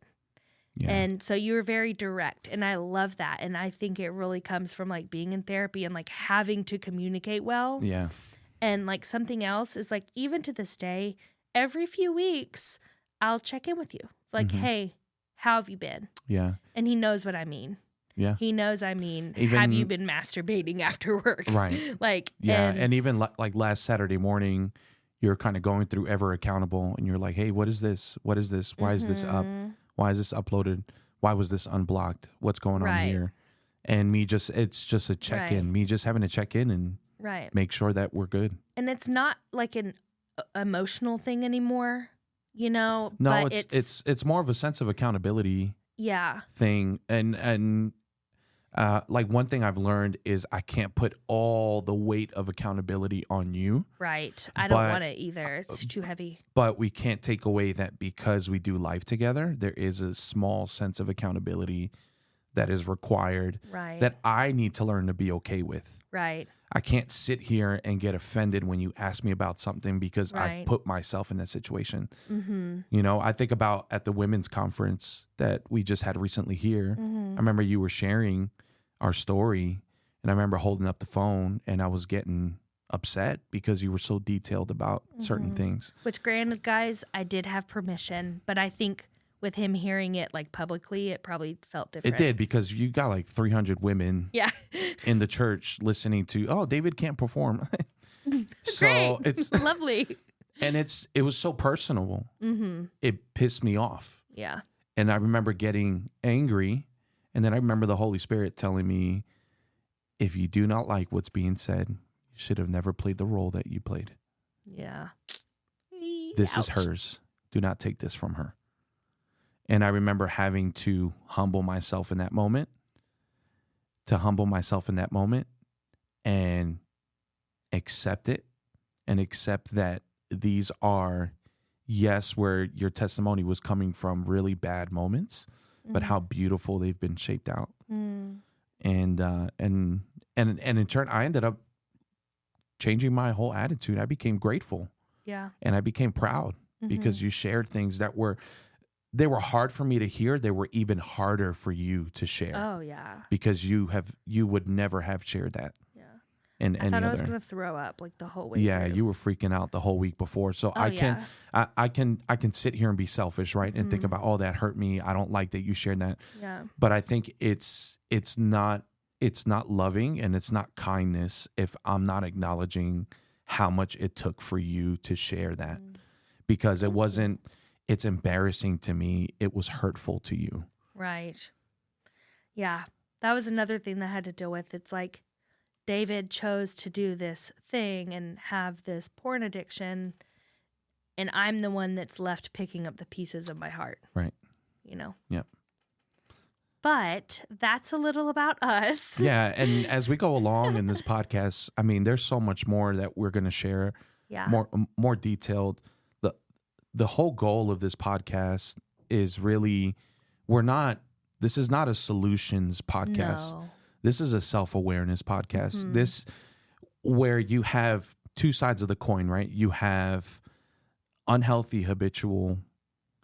Yeah. And so you were very direct, and I love that. And I think it really comes from like being in therapy and like having to communicate well. Yeah. And like something else is like, even to this day, every few weeks, I'll check in with you. Like, hey, how have you been? Yeah. And he knows what I mean. Yeah. He knows I mean, have you been masturbating after work? Right. Like, yeah. And even like last Saturday morning, you're kind of going through Ever Accountable and you're like, hey, what is this? What is this? Why is this up? Why is this uploaded? Why was this unblocked? What's going on here? And it's just a check in. Me just having to check in and make sure that we're good. And it's not like an emotional thing anymore, you know? No, but it's more of a sense of accountability thing. And like one thing I've learned is I can't put all the weight of accountability on you. Right. I don't want it either. It's too heavy. But we can't take away that because we do life together, there is a small sense of accountability that is required that I need to learn to be okay with. Right. I can't sit here and get offended when you ask me about something because I've put myself in that situation. You know, I think about at the women's conference that we just had recently here. I remember you were sharing our story. And I remember holding up the phone and I was getting upset because you were so detailed about certain things. Which, granted, guys, I did have permission, but I think with him hearing it like publicly, it probably felt different. It did, because you got like 300 women in the church listening to, oh, David can't perform. So Great. it's lovely. And it was so personal. It pissed me off. Yeah. And I remember getting angry. And then I remember the Holy Spirit telling me, if you do not like what's being said, you should have never played the role that you played. Yeah. This is hers. Do not take this from her. And I remember having to humble myself in that moment, and accept it, and accept that these are, yes, where your testimony was coming from really bad moments, but how beautiful they've been shaped out. And in turn, I ended up changing my whole attitude. I became grateful. Yeah. And I became proud because you shared things that were hard for me to hear. They were even harder for you to share. Oh yeah. Because you would never have shared that. Yeah. And I thought I was gonna throw up like the whole week. Yeah, through. you were freaking out the whole week before. So I can sit here and be selfish, right? And think about, oh, that hurt me. I don't like that you shared that. Yeah. But I think it's not loving and it's not kindness if I'm not acknowledging how much it took for you to share that. Because it's embarrassing to me. It was hurtful to you. Right. Yeah. That was another thing that I had to deal with. It's like David chose to do this thing and have this porn addiction, and I'm the one that's left picking up the pieces of my heart. Right. You know? Yep. But that's a little about us. Yeah. And as we go along in this podcast, I mean, there's so much more that we're going to share. Yeah. More detailed. The whole goal of this podcast is really, this is not a solutions podcast. No. This is a self-awareness podcast. This, where you have two sides of the coin, right? You have unhealthy habitual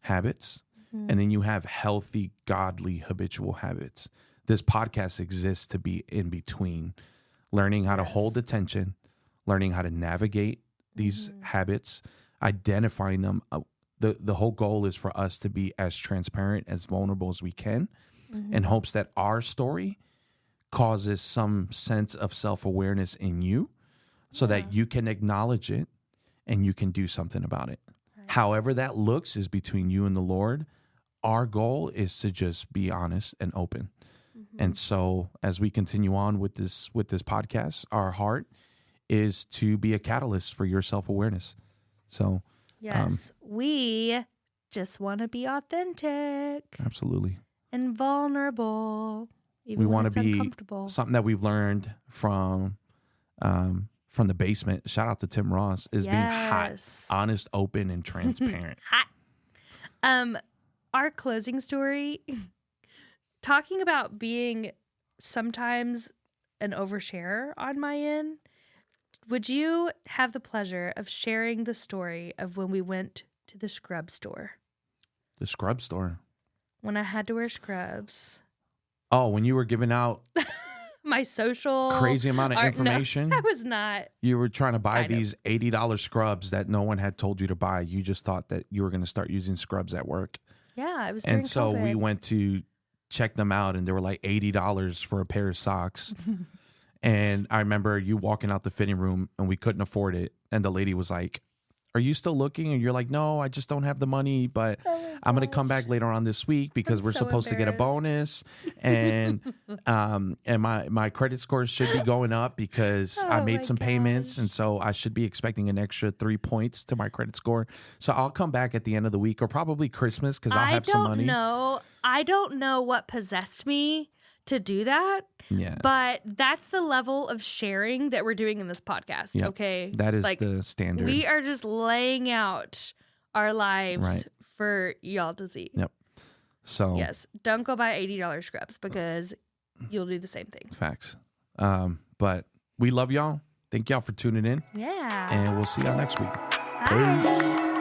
habits, and then you have healthy, godly habitual habits. This podcast exists to be in between, learning how to hold attention, learning how to navigate these habits, identifying them. The whole goal is for us to be as transparent, as vulnerable as we can, in hopes that our story causes some sense of self-awareness in you, so that you can acknowledge it and you can do something about it. Right. However that looks is between you and the Lord. Our goal is to just be honest and open. And so as we continue on with this podcast, our heart is to be a catalyst for your self-awareness. So yes, we just want to be authentic. Absolutely. And vulnerable. We want to be uncomfortable. Something that we've learned from the basement. Shout out to Tim Ross, is being hot, honest, open, and transparent. Hot. Our closing story, talking about being sometimes an oversharer on my end. Would you have the pleasure of sharing the story of when we went to the scrub store? The scrub store? When I had to wear scrubs. Oh, when you were giving out my social crazy amount of information? No, I was not. You were trying to buy these $80 scrubs that no one had told you to buy. You just thought that you were going to start using scrubs at work. Yeah, it was during And so COVID. we went to check them out, and they were like $80 for a pair of socks. And I remember you walking out the fitting room, and we couldn't afford it. And the lady was like, "Are you still looking?" And you're like, "No, I just don't have the money, but I'm going to come back later on this week because we're supposed to get a bonus. And my credit score should be going up because I made some payments. And so I should be expecting an extra 3 points to my credit score. So I'll come back at the end of the week, or probably Christmas, because I'll have some money." I don't know what possessed me to do that. Yeah. But that's the level of sharing that we're doing in this podcast. Yep. Okay. That is the standard. We are just laying out our lives for y'all to see. Yep. So yes, don't go buy $80 scrubs because you'll do the same thing. Facts. But we love y'all. Thank y'all for tuning in. Yeah. And we'll see y'all next week. Bye. Peace.